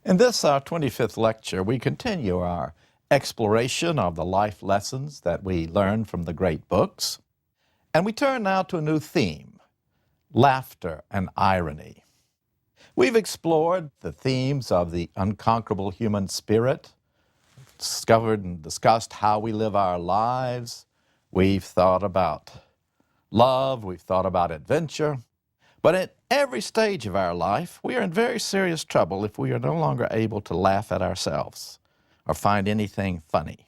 In this, our 25th lecture, we continue our exploration of the life lessons that we learn from the great books. And we turn now to a new theme, laughter and irony. We've explored the themes of the unconquerable human spirit, discovered and discussed how we live our lives. We've thought about love, we've thought about adventure. But at every stage of our life, we are in very serious trouble if we are no longer able to laugh at ourselves or find anything funny.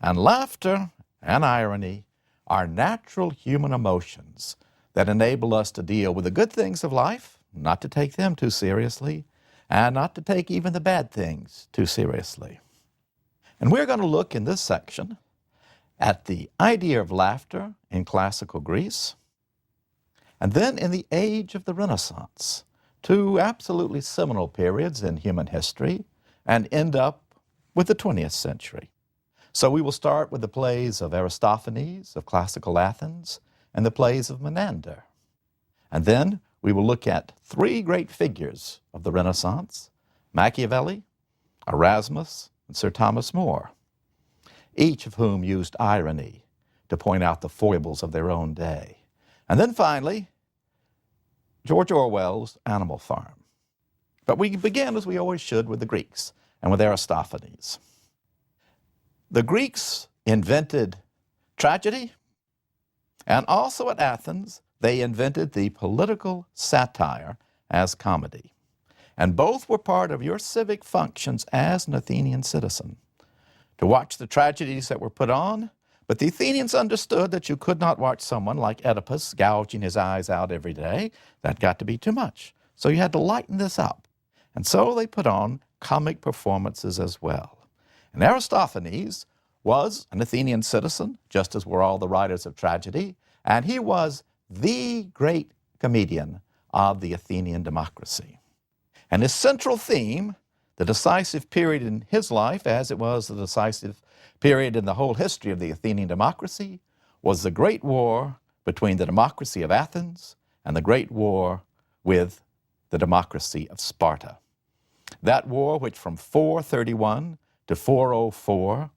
And laughter and irony are natural human emotions that enable us to deal with the good things of life, not to take them too seriously, and not to take even the bad things too seriously. And we're going to look in this section at the idea of laughter in classical Greece, and then in the age of the Renaissance, two absolutely seminal periods in human history, and end up with the 20th century. So we will start with the plays of Aristophanes of classical Athens and the plays of Menander. And then we will look at three great figures of the Renaissance, Machiavelli, Erasmus, and Sir Thomas More, each of whom used irony to point out the foibles of their own day. And then finally, George Orwell's Animal Farm. But we begin, as we always should, with the Greeks and with Aristophanes. The Greeks invented tragedy, and also at Athens, they invented the political satire as comedy. And both were part of your civic functions as an Athenian citizen, to watch the tragedies that were put on. But the Athenians understood that you could not watch someone like Oedipus gouging his eyes out every day. That got to be too much. So you had to lighten this up. And so they put on comic performances as well. And Aristophanes was an Athenian citizen, just as were all the writers of tragedy, and he was the great comedian of the Athenian democracy. And his central theme, the decisive period in his life, as it was the decisive period in the whole history of the Athenian democracy, was the great war between the democracy of Athens and the great war with the democracy of Sparta. That war, which from 431 to 404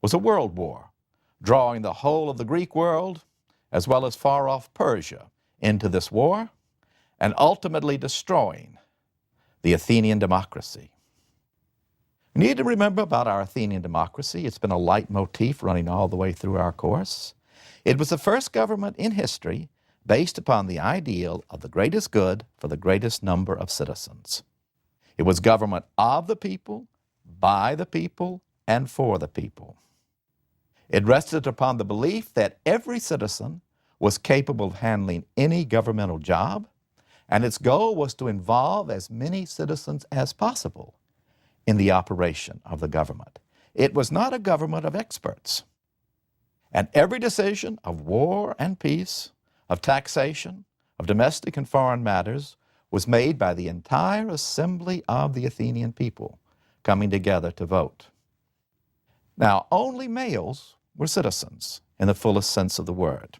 was a world war, drawing the whole of the Greek world as well as far-off Persia into this war and ultimately destroying the Athenian democracy. We need to remember about our Athenian democracy. It's been a leitmotif running all the way through our course. It was the first government in history based upon the ideal of the greatest good for the greatest number of citizens. It was government of the people, by the people, and for the people. It rested upon the belief that every citizen was capable of handling any governmental job, and its goal was to involve as many citizens as possible in the operation of the government. It was not a government of experts. And every decision of war and peace, of taxation, of domestic and foreign matters was made by the entire assembly of the Athenian people coming together to vote. Now, only males were citizens in the fullest sense of the word,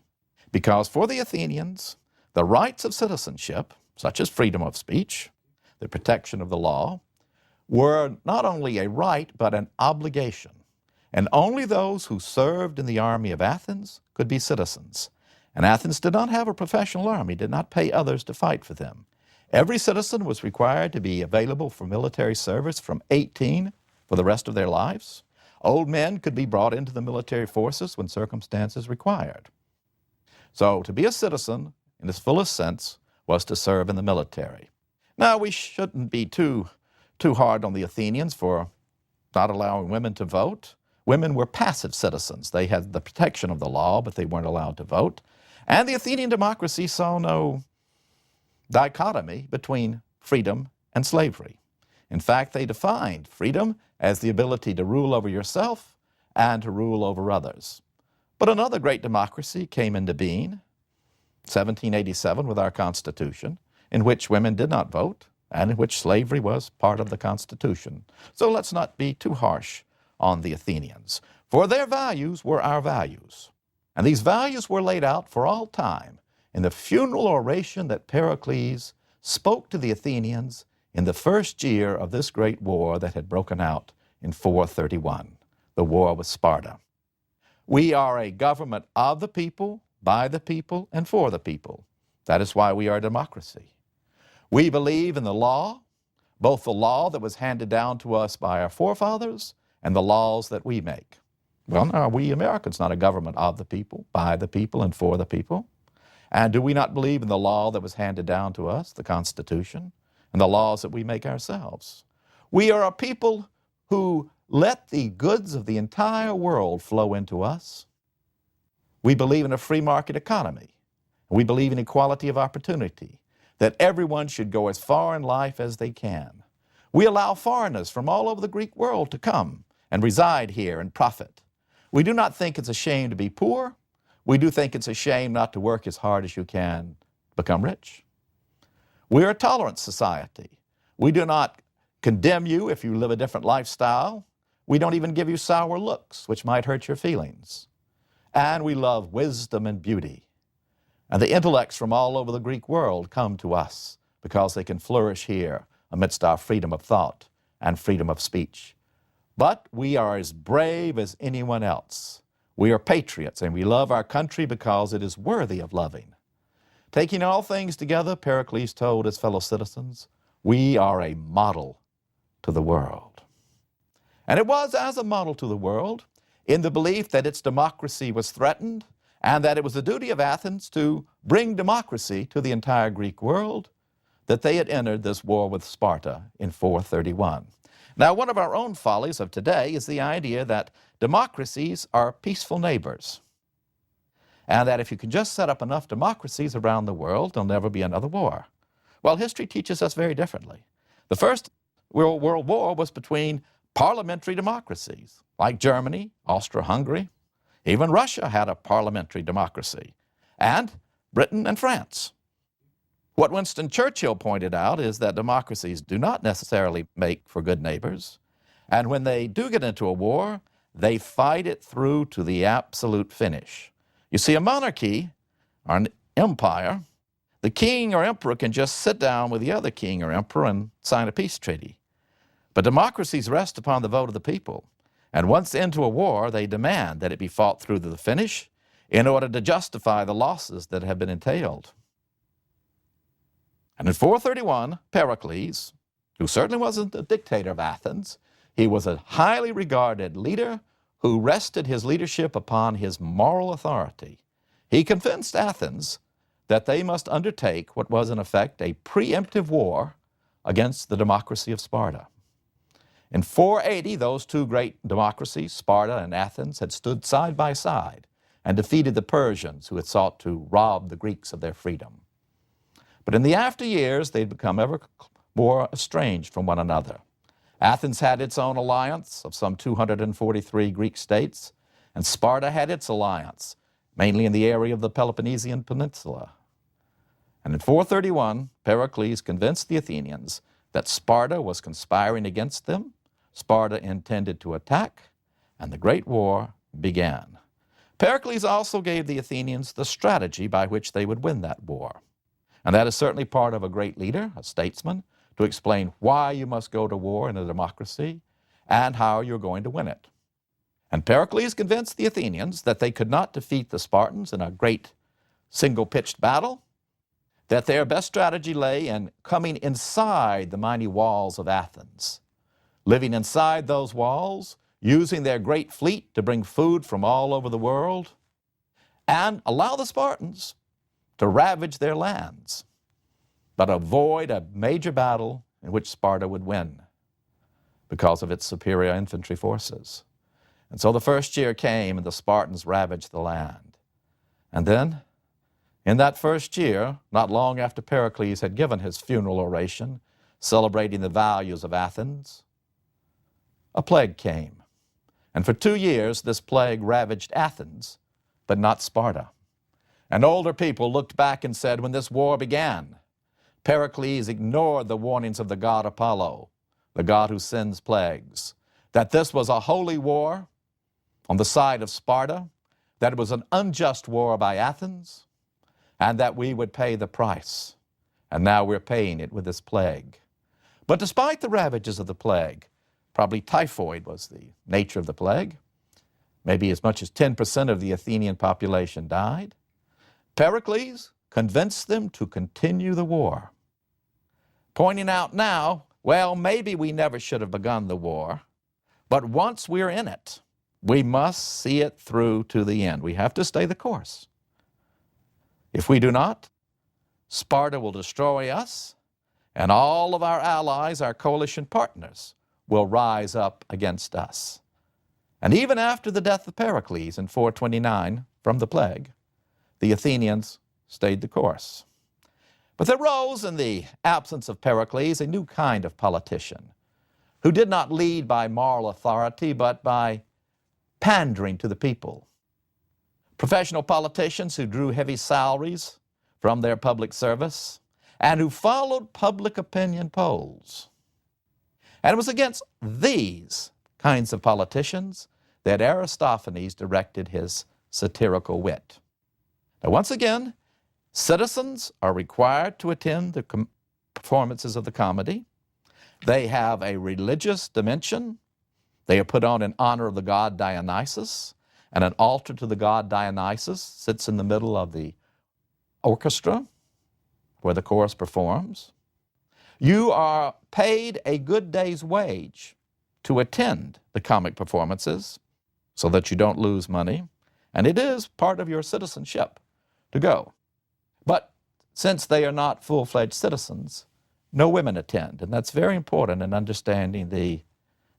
because for the Athenians, the rights of citizenship, such as freedom of speech, the protection of the law, were not only a right, but an obligation. And only those who served in the army of Athens could be citizens. And Athens did not have a professional army, did not pay others to fight for them. Every citizen was required to be available for military service from 18 for the rest of their lives. Old men could be brought into the military forces when circumstances required. So to be a citizen, in its fullest sense, was to serve in the military. Now, we shouldn't be too hard on the Athenians for not allowing women to vote. Women were passive citizens. They had the protection of the law, but they weren't allowed to vote. And the Athenian democracy saw no dichotomy between freedom and slavery. In fact, they defined freedom as the ability to rule over yourself and to rule over others. But another great democracy came into being, 1787, with our Constitution, in which women did not vote, and in which slavery was part of the Constitution. So let's not be too harsh on the Athenians, for their values were our values. And these values were laid out for all time in the funeral oration that Pericles spoke to the Athenians in the first year of this great war that had broken out in 431, the war with Sparta. We are a government of the people, by the people, and for the people. That is why we are a democracy. We believe in the law, both the law that was handed down to us by our forefathers and the laws that we make. Well, now, are we Americans not a government of the people, by the people, and for the people? And do we not believe in the law that was handed down to us, the Constitution, and the laws that we make ourselves? We are a people who let the goods of the entire world flow into us. We believe in a free market economy. We believe in equality of opportunity, that everyone should go as far in life as they can. We allow foreigners from all over the Greek world to come and reside here and profit. We do not think it's a shame to be poor. We do think it's a shame not to work as hard as you can to become rich. We are a tolerant society. We do not condemn you if you live a different lifestyle. We don't even give you sour looks, which might hurt your feelings. And we love wisdom and beauty. And the intellects from all over the Greek world come to us because they can flourish here amidst our freedom of thought and freedom of speech. But we are as brave as anyone else. We are patriots, and we love our country because it is worthy of loving. Taking all things together, Pericles told his fellow citizens, we are a model to the world. And it was as a model to the world, in the belief that its democracy was threatened and that it was the duty of Athens to bring democracy to the entire Greek world, that they had entered this war with Sparta in 431. Now, one of our own follies of today is the idea that democracies are peaceful neighbors, and that if you can just set up enough democracies around the world, there'll never be another war. Well, history teaches us very differently. The First World War was between parliamentary democracies, like Germany, Austria-Hungary. Even Russia had a parliamentary democracy, and Britain and France. What Winston Churchill pointed out is that democracies do not necessarily make for good neighbors, and when they do get into a war, they fight it through to the absolute finish. You see, a monarchy, or an empire, the king or emperor can just sit down with the other king or emperor and sign a peace treaty. But democracies rest upon the vote of the people. And once into a war, they demand that it be fought through to the finish in order to justify the losses that have been entailed. And in 431, Pericles, who certainly wasn't a dictator of Athens, he was a highly regarded leader who rested his leadership upon his moral authority. He convinced Athens that they must undertake what was in effect a preemptive war against the democracy of Sparta. In 480, those two great democracies, Sparta and Athens, had stood side by side and defeated the Persians who had sought to rob the Greeks of their freedom. But in the after years, they'd become ever more estranged from one another. Athens had its own alliance of some 243 Greek states, and Sparta had its alliance, mainly in the area of the Peloponnesian Peninsula. And in 431, Pericles convinced the Athenians that Sparta was conspiring against them, Sparta intended to attack, and the Great War began. Pericles also gave the Athenians the strategy by which they would win that war. And that is certainly part of a great leader, a statesman, to explain why you must go to war in a democracy and how you're going to win it. And Pericles convinced the Athenians that they could not defeat the Spartans in a great single-pitched battle, that their best strategy lay in coming inside the mighty walls of Athens, living inside those walls, using their great fleet to bring food from all over the world, and allow the Spartans to ravage their lands, but avoid a major battle in which Sparta would win because of its superior infantry forces. And so the first year came and the Spartans ravaged the land. And then, in that first year, not long after Pericles had given his funeral oration, celebrating the values of Athens, a plague came. And for 2 years, this plague ravaged Athens, but not Sparta. And older people looked back and said, when this war began, Pericles ignored the warnings of the god Apollo, the god who sends plagues, that this was a holy war on the side of Sparta, that it was an unjust war by Athens, and that we would pay the price. And now we're paying it with this plague. But despite the ravages of the plague, probably typhoid was the nature of the plague, maybe as much as 10% of the Athenian population died, Pericles convinced them to continue the war, pointing out now, well, maybe we never should have begun the war, but once we're in it, we must see it through to the end. We have to stay the course. If we do not, Sparta will destroy us, and all of our allies, our coalition partners, will rise up against us. And even after the death of Pericles in 429 from the plague, the Athenians stayed the course. But there rose in the absence of Pericles a new kind of politician who did not lead by moral authority but by pandering to the people. Professional politicians who drew heavy salaries from their public service and who followed public opinion polls. And it was against these kinds of politicians that Aristophanes directed his satirical wit. Now, once again, citizens are required to attend the performances of the comedy. They have a religious dimension. They are put on in honor of the god Dionysus, and an altar to the god Dionysus sits in the middle of the orchestra where the chorus performs. You are paid a good day's wage to attend the comic performances so that you don't lose money, and it is part of your citizenship to go. But since they are not full-fledged citizens, no women attend, and that's very important in understanding the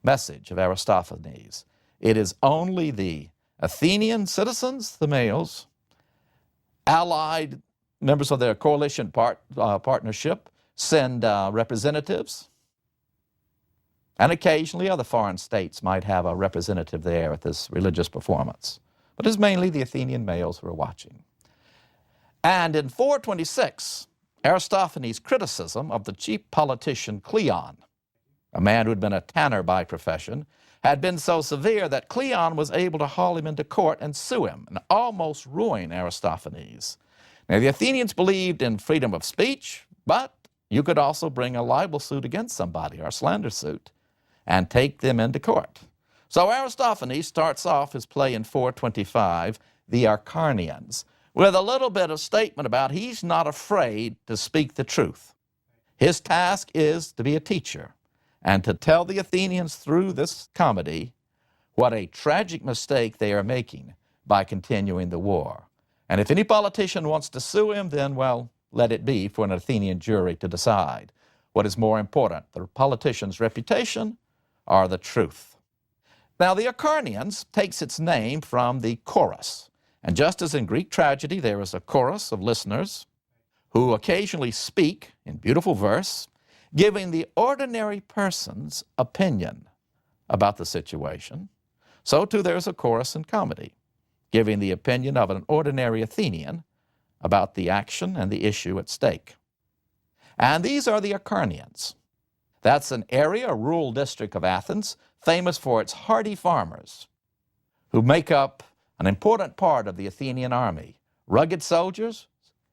message of Aristophanes. It is only the Athenian citizens, the males, allied members of their coalition partnership, send representatives, and occasionally other foreign states might have a representative there at this religious performance. But it's mainly the Athenian males who are watching. And in 426, Aristophanes' criticism of the chief politician Cleon, a man who had been a tanner by profession, had been so severe that Cleon was able to haul him into court and sue him and almost ruin Aristophanes. Now, the Athenians believed in freedom of speech, but you could also bring a libel suit against somebody, or a slander suit, and take them into court. So Aristophanes starts off his play in 425, The Acarnanians, with a little bit of statement about he's not afraid to speak the truth. His task is to be a teacher and to tell the Athenians through this comedy what a tragic mistake they are making by continuing the war. And if any politician wants to sue him, then, well, let it be for an Athenian jury to decide. What is more important, the politician's reputation or the truth? Now, the Acarnanians takes its name from the chorus. And just as in Greek tragedy, there is a chorus of listeners who occasionally speak in beautiful verse, giving the ordinary person's opinion about the situation, so too there's a chorus in comedy, giving the opinion of an ordinary Athenian about the action and the issue at stake. And these are the Acarnanians. That's an area, a rural district of Athens, famous for its hardy farmers, who make up an important part of the Athenian army. Rugged soldiers,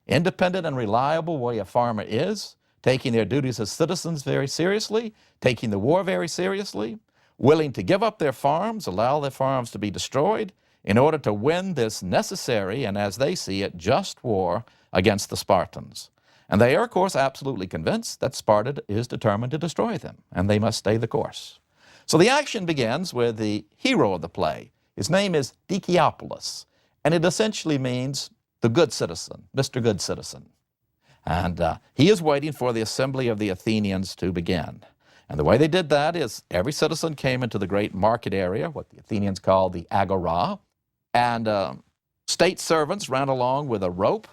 independent and reliable way a farmer is, taking their duties as citizens very seriously, taking the war very seriously, willing to give up their farms, allow their farms to be destroyed, in order to win this necessary and, as they see it, just war against the Spartans. And they are, of course, absolutely convinced that Sparta is determined to destroy them, and they must stay the course. So the action begins with the hero of the play. His name is Dicaeopolis, and it essentially means the good citizen, Mr. Good Citizen. And he is waiting for the assembly of the Athenians to begin. And the way they did that is every citizen came into the great market area, what the Athenians called the agora, and state servants ran along with a rope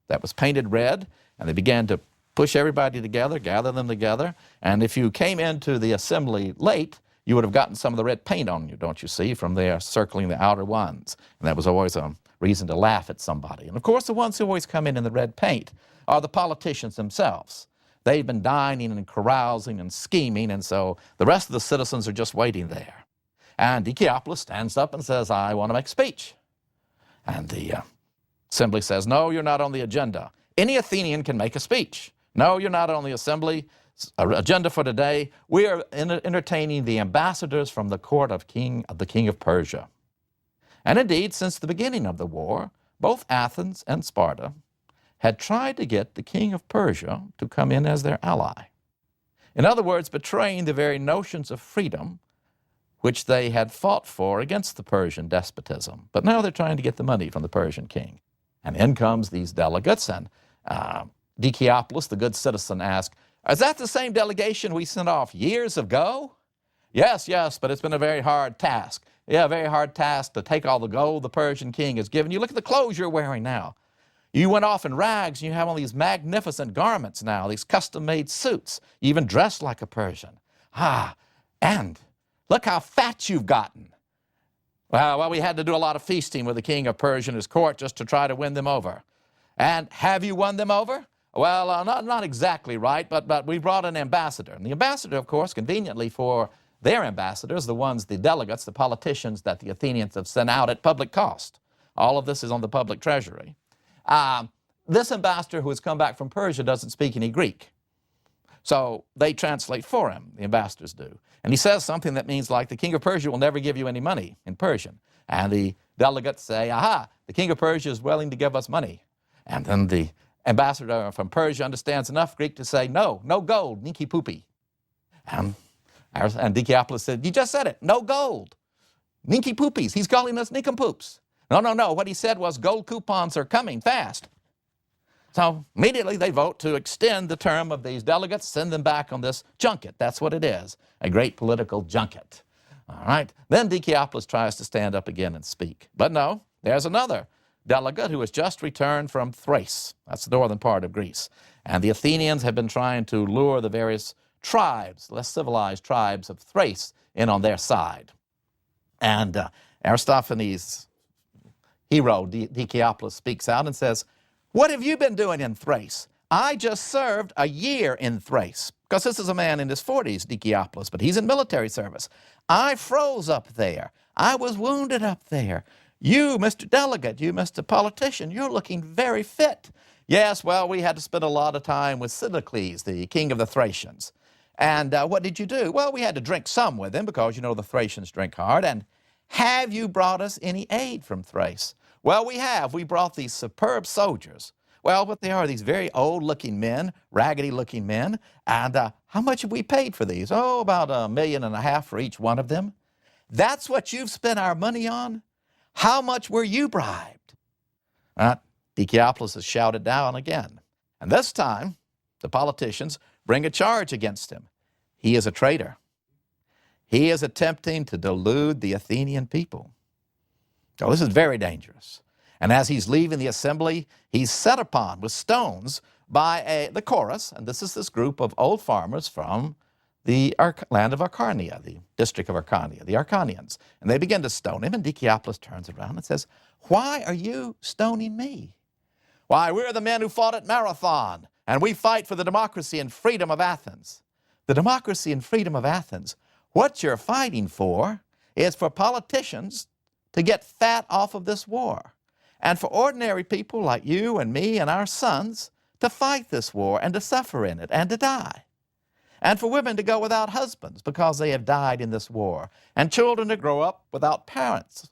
that was painted red, and they began to push everybody together, gather them together, and if you came into the assembly late, you would have gotten some of the red paint on you, don't you see, from there circling the outer ones. And that was always a reason to laugh at somebody. And of course, the ones who always come in the red paint are the politicians themselves. They've been dining and carousing and scheming, and so the rest of the citizens are just waiting there. And Dicaeopolis stands up and says, I want to make a speech. And the assembly says, no, you're not on the agenda. Any Athenian can make a speech. No, you're not on the assembly. agenda for today, we are entertaining the ambassadors from the court of the king of Persia. And indeed, since the beginning of the war, both Athens and Sparta had tried to get the king of Persia to come in as their ally. In other words, betraying the very notions of freedom which they had fought for against the Persian despotism. But now they're trying to get the money from the Persian king. And in comes these delegates, and Dicaeopolis, the good citizen, asked, "Is that the same delegation we sent off years ago?" Yes, but it's been a very hard task. Yeah, a very hard task to take all the gold the Persian king has given you. Look at the clothes you're wearing now. You went off in rags, and you have all these magnificent garments now, these custom-made suits. You even dress like a Persian. And look how fat you've gotten. Well, we had to do a lot of feasting with the king of Persia and his court just to try to win them over. And have you won them over? Well, not exactly right, but we brought an ambassador. And the ambassador, of course, conveniently for their ambassadors, the delegates, the politicians that the Athenians have sent out at public cost. All of this is on the public treasury. This ambassador who has come back from Persia doesn't speak any Greek. So they translate for him, the ambassadors do. And he says something that means like, the king of Persia will never give you any money in Persian. And the delegates say, aha, the king of Persia is willing to give us money. And then the ambassador from Persia understands enough Greek to say, no gold, ninki poopi. And Dicaeopolis said, you just said it, no gold, ninki poopies. He's calling us nincompoops. No, what he said was gold coupons are coming fast. So immediately they vote to extend the term of these delegates, send them back on this junket. That's what it is, a great political junket. All right, then Dicaeopolis tries to stand up again and speak. But no, there's another delegate who has just returned from Thrace. That's the northern part of Greece. And the Athenians have been trying to lure the various tribes, less civilized tribes of Thrace, in on their side. And Aristophanes' hero, Dicaeopolis, speaks out and says, what have you been doing in Thrace? I just served a year in Thrace. Because this is a man in his 40s, Dicaeopolis, but he's in military service. I froze up there. I was wounded up there. You, Mr. Delegate, you, Mr. Politician, you're looking very fit. Yes, well, we had to spend a lot of time with Sidicles, the king of the Thracians. And what did you do? Well, we had to drink some with him because, you know, the Thracians drink hard. And have you brought us any aid from Thrace? Well, we have. We brought these superb soldiers. Well, what they are, these very old-looking men, raggedy-looking men. And how much have we paid for these? Oh, about $1.5 million for each one of them. That's what you've spent our money on? How much were you bribed? Dicaeopolis is shouted down again. And this time, the politicians bring a charge against him. He is a traitor. He is attempting to delude the Athenian people. So this is very dangerous. And as he's leaving the assembly, he's set upon with stones by the chorus, and this is this group of old farmers from the land of Acarnania, the district of Acarnania, the Arcanians. And they begin to stone him, and Dicaeopolis turns around and says, why are you stoning me? Why, we're the men who fought at Marathon, and we fight for the democracy and freedom of Athens. The democracy and freedom of Athens. What you're fighting for is for politicians to get fat off of this war, and for ordinary people like you and me and our sons to fight this war and to suffer in it and to die, and for women to go without husbands because they have died in this war, and children to grow up without parents,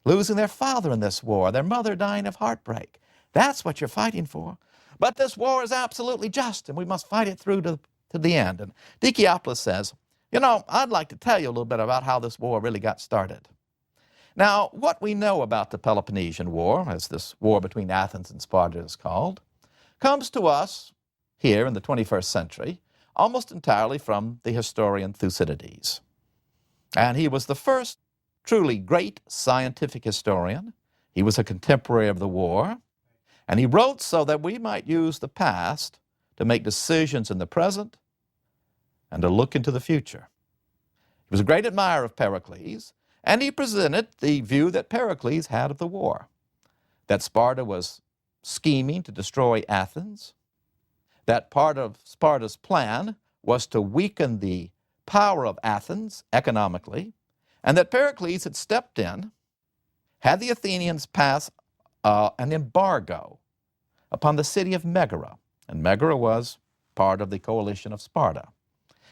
losing their father in this war, their mother dying of heartbreak. That's what you're fighting for. But this war is absolutely just, and we must fight it through to the end. And Dicaeopolis says, you know, I'd like to tell you a little bit about how this war really got started. Now, what we know about the Peloponnesian War, as this war between Athens and Sparta is called, comes to us here in the 21st century almost entirely from the historian Thucydides. And he was the first truly great scientific historian. He was a contemporary of the war, and he wrote so that we might use the past to make decisions in the present and to look into the future. He was a great admirer of Pericles, and he presented the view that Pericles had of the war, that Sparta was scheming to destroy Athens, that part of Sparta's plan was to weaken the power of Athens economically, and that Pericles had stepped in, had the Athenians pass an embargo upon the city of Megara. And Megara was part of the coalition of Sparta,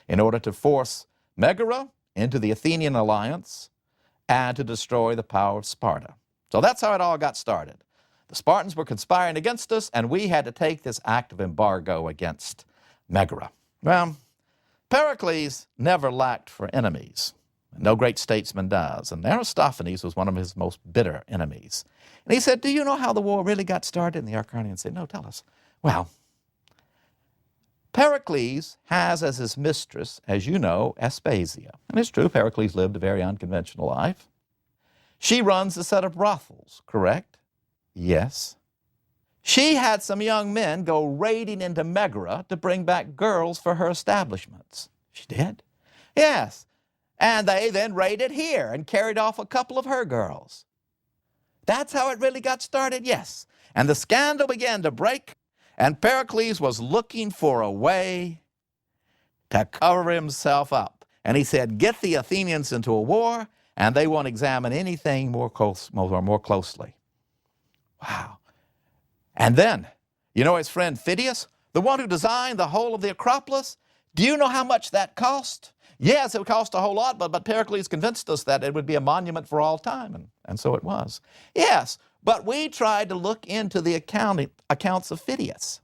in order to force Megara into the Athenian alliance and to destroy the power of Sparta. So that's how it all got started. The Spartans were conspiring against us, and we had to take this act of embargo against Megara. Well, Pericles never lacked for enemies. No great statesman does. And Aristophanes was one of his most bitter enemies. And he said, do you know how the war really got started? And the Arcadians said, no, tell us. Well, Pericles has as his mistress, as you know, Aspasia. And it's true, Pericles lived a very unconventional life. She runs a set of brothels, correct? Yes. She had some young men go raiding into Megara to bring back girls for her establishments. She did? Yes. And they then raided here and carried off a couple of her girls. That's how it really got started? Yes. And the scandal began to break, and Pericles was looking for a way to cover himself up. And he said, get the Athenians into a war, and they won't examine anything more closely. Wow. And then, you know his friend Phidias, the one who designed the whole of the Acropolis? Do you know how much that cost? Yes, it cost a whole lot, but Pericles convinced us that it would be a monument for all time, and so it was. Yes, but we tried to look into the accounts of Phidias,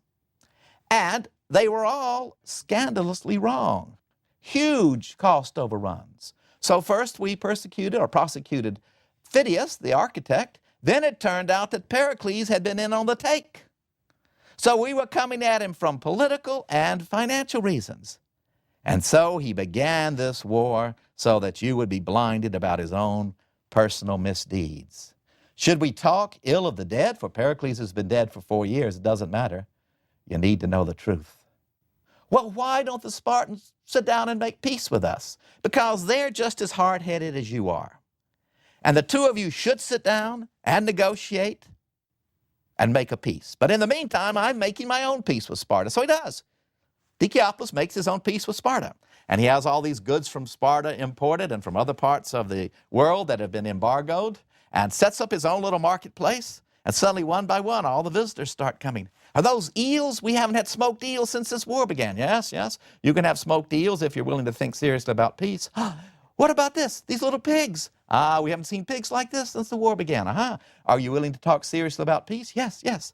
and they were all scandalously wrong. Huge cost overruns. So first we prosecuted Phidias, the architect. Then it turned out that Pericles had been in on the take. So we were coming at him from political and financial reasons. And so he began this war so that you would be blinded about his own personal misdeeds. Should we talk ill of the dead? For Pericles has been dead for 4 years. It doesn't matter. You need to know the truth. Well, why don't the Spartans sit down and make peace with us? Because they're just as hard-headed as you are. And the two of you should sit down and negotiate and make a peace. But in the meantime, I'm making my own peace with Sparta. So he does. Deciopus makes his own peace with Sparta. And he has all these goods from Sparta imported and from other parts of the world that have been embargoed, and sets up his own little marketplace. And suddenly, one by one, all the visitors start coming. Are those eels? We haven't had smoked eels since this war began. Yes, yes. You can have smoked eels if you're willing to think seriously about peace. What about this? These little pigs. We haven't seen pigs like this since the war began. Are you willing to talk seriously about peace? Yes, yes.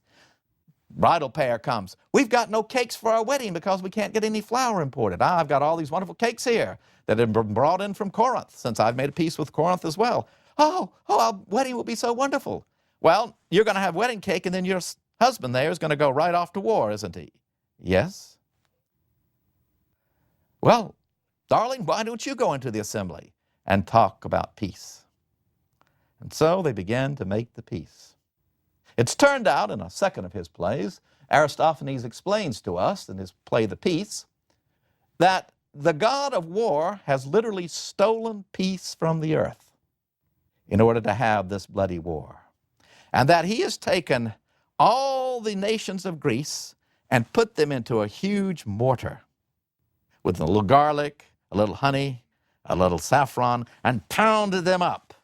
Bridal pair comes. We've got no cakes for our wedding because we can't get any flour imported. I've got all these wonderful cakes here that have been brought in from Corinth, since I've made a peace with Corinth as well. Our wedding will be so wonderful. Well, you're going to have wedding cake, and then your husband there is going to go right off to war, isn't he? Yes. Well, darling, why don't you go into the assembly and talk about peace? And so they began to make the peace. It's turned out in a second of his plays, Aristophanes explains to us in his play The Peace, that the god of war has literally stolen peace from the earth in order to have this bloody war. And that he has taken all the nations of Greece and put them into a huge mortar with a little garlic, a little honey, a little saffron, and pounded them up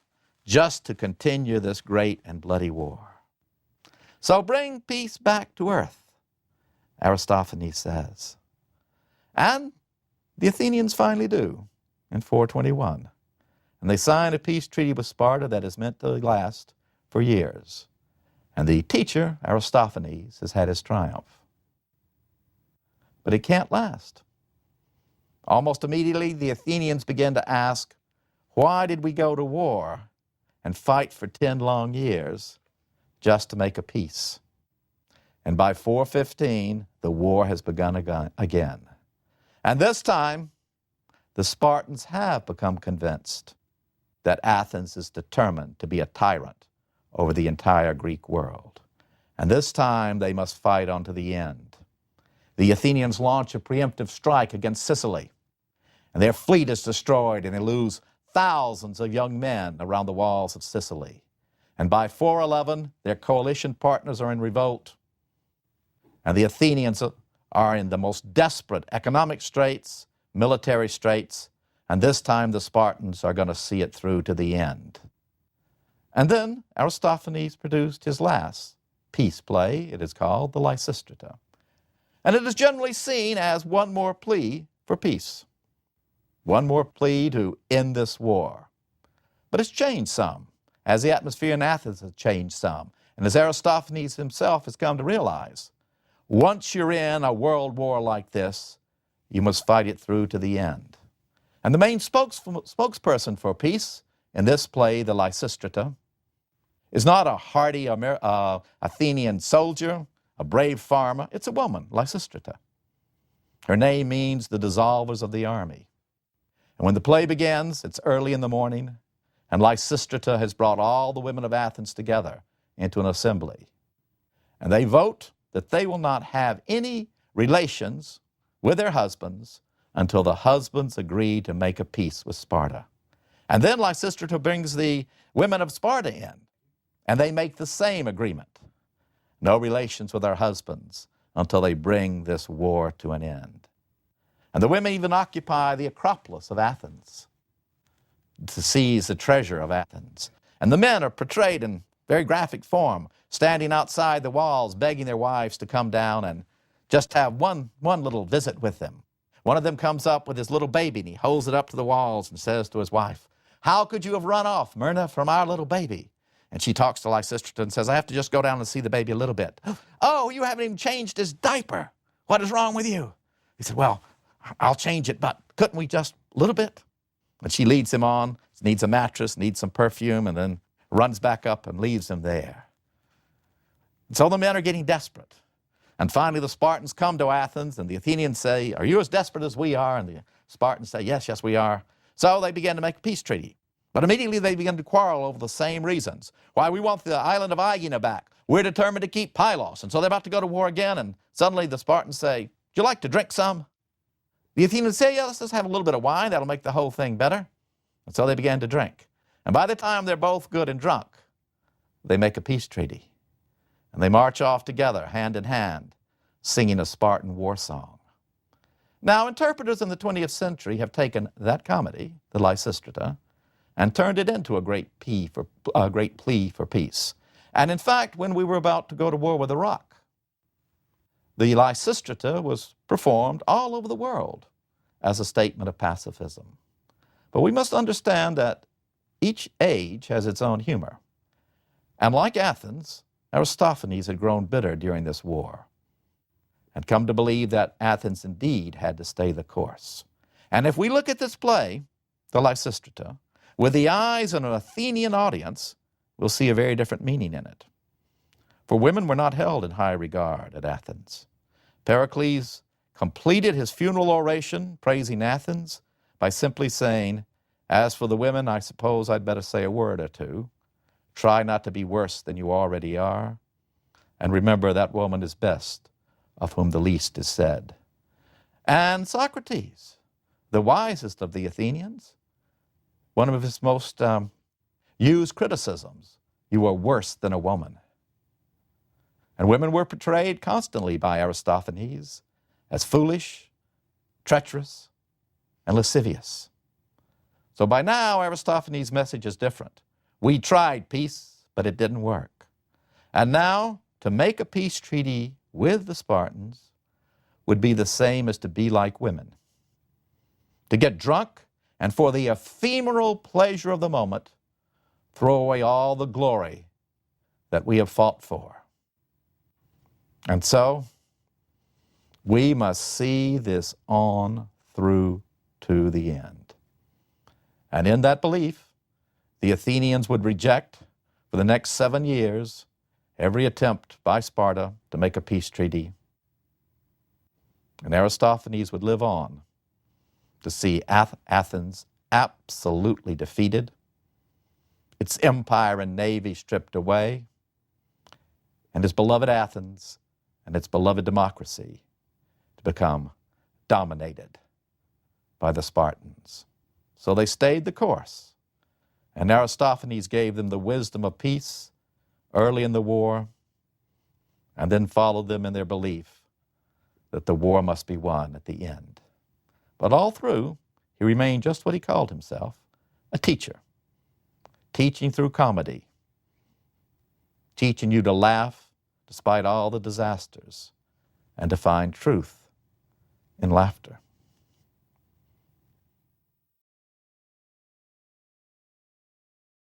just to continue this great and bloody war. So bring peace back to earth, Aristophanes says. And the Athenians finally do in 421. And they sign a peace treaty with Sparta that is meant to last for years. And the teacher, Aristophanes, has had his triumph. But it can't last. Almost immediately, the Athenians begin to ask, why did we go to war and fight for 10 long years just to make a peace? And by 415, the war has begun again. And this time, the Spartans have become convinced that Athens is determined to be a tyrant over the entire Greek world. And this time, they must fight on to the end. The Athenians launch a preemptive strike against Sicily, and their fleet is destroyed, and they lose thousands of young men around the walls of Sicily. And by 411, their coalition partners are in revolt, and the Athenians are in the most desperate economic straits, military straits, and this time the Spartans are going to see it through to the end. And then Aristophanes produced his last peace play. It is called the Lysistrata. And it is generally seen as one more plea for peace, one more plea to end this war. But it's changed some, as the atmosphere in Athens has changed some, and as Aristophanes himself has come to realize. Once you're in a world war like this, you must fight it through to the end. And the main spokesperson for peace in this play, the Lysistrata, is not a hardy Athenian soldier, a brave farmer. It's a woman, Lysistrata. Her name means the dissolvers of the army. And when the play begins, it's early in the morning, and Lysistrata has brought all the women of Athens together into an assembly. And they vote that they will not have any relations with their husbands until the husbands agree to make a peace with Sparta. And then Lysistrata brings the women of Sparta in, and they make the same agreement. No relations with our husbands until they bring this war to an end. And the women even occupy the Acropolis of Athens to seize the treasure of Athens. And the men are portrayed in very graphic form, standing outside the walls, begging their wives to come down and just have one little visit with them. One of them comes up with his little baby, and he holds it up to the walls and says to his wife, "How could you have run off, Myrna, from our little baby?" And she talks to Lysistrata and says, "I have to just go down and see the baby a little bit." "Oh, you haven't even changed his diaper. What is wrong with you?" He said, "Well, I'll change it, but couldn't we just a little bit?" And she leads him on, needs a mattress, needs some perfume, and then runs back up and leaves him there. And so the men are getting desperate. And finally the Spartans come to Athens, and the Athenians say, "Are you as desperate as we are?" And the Spartans say, "Yes, yes, we are." So they begin to make a peace treaty. But immediately they begin to quarrel over the same reasons. Why, we want the island of Aegina back. We're determined to keep Pylos. And so they're about to go to war again, and suddenly the Spartans say, "Would you like to drink some?" The Athenians say, "Yeah, let's just have a little bit of wine. That'll make the whole thing better." And so they began to drink. And by the time they're both good and drunk, they make a peace treaty. And they march off together, hand in hand, singing a Spartan war song. Now, interpreters in the 20th century have taken that comedy, the Lysistrata, and turned it into a great plea for peace. And in fact, when we were about to go to war with Iraq, the Lysistrata was performed all over the world as a statement of pacifism. But we must understand that each age has its own humor. And like Athens, Aristophanes had grown bitter during this war and come to believe that Athens indeed had to stay the course. And if we look at this play, the Lysistrata, with the eyes of an Athenian audience, we'll see a very different meaning in it. For women were not held in high regard at Athens. Pericles completed his funeral oration praising Athens by simply saying, "As for the women, I suppose I'd better say a word or two. Try not to be worse than you already are. And remember that woman is best of whom the least is said." And Socrates, the wisest of the Athenians, one of his most used criticisms, "You are worse than a woman." And women were portrayed constantly by Aristophanes as foolish, treacherous, and lascivious. So by now, Aristophanes' message is different. We tried peace, but it didn't work. And now, to make a peace treaty with the Spartans would be the same as to be like women. To get drunk and for the ephemeral pleasure of the moment, throw away all the glory that we have fought for. And so, we must see this on through to the end. And in that belief, the Athenians would reject for the next 7 years every attempt by Sparta to make a peace treaty. And Aristophanes would live on to see Athens absolutely defeated, its empire and navy stripped away, and his beloved Athens and its beloved democracy to become dominated by the Spartans. So they stayed the course, and Aristophanes gave them the wisdom of peace early in the war, and then followed them in their belief that the war must be won at the end. But all through, he remained just what he called himself, a teacher, teaching through comedy, teaching you to laugh despite all the disasters and to find truth in laughter.